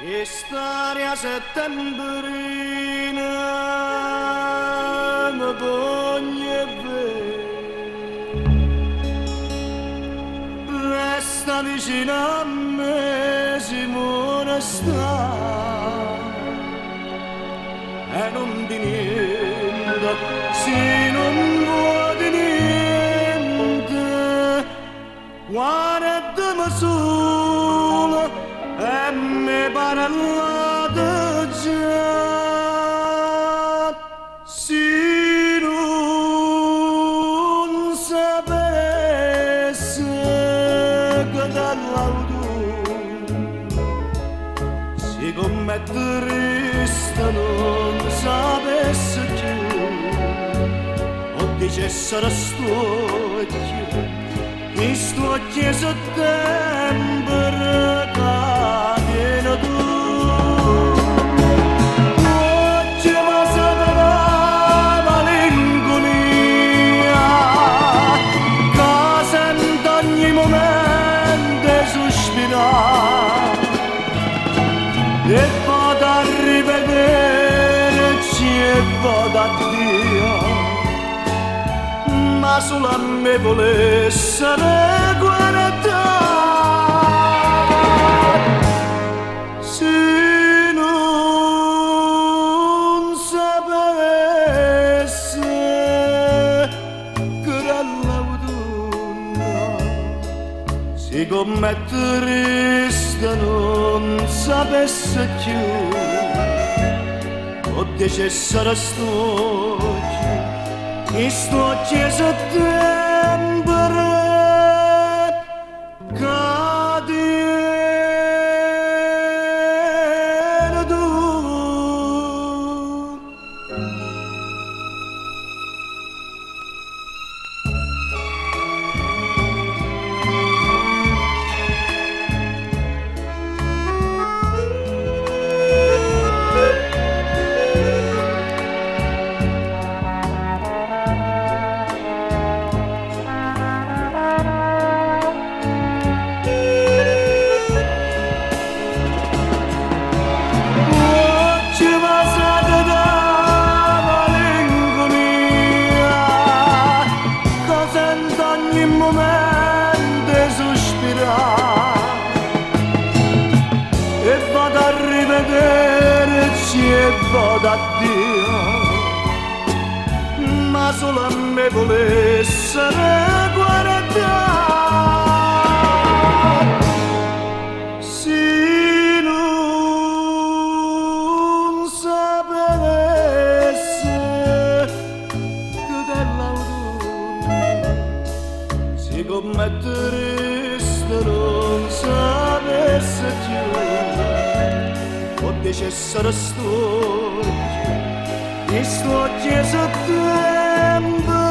Storia settembrina mi pogna resta vicino a me Simone sta e non di niente se non vuoi di niente guardami solo e mi parlate già se non sapesse che dall'autunno si commettereste non sapesse più o dicessero stocchio mi sto chiesa sempre cadena tu oggi mi sapeva malinconia che sento ogni momento sospirare e vado a rivederci e vado a Dio ma solo a me volesse guardare se non sapesse che dall'autunno si commettereste non sapesse più o dicessero stocchi e sto chiesa sempre cadere tu. E vado a rivederci e vado a Dio ma solo a me volesse guardare se non sapesse che dell'autunno si commettereste non sapesse più o dicessero stocchi e sto chiesa tempo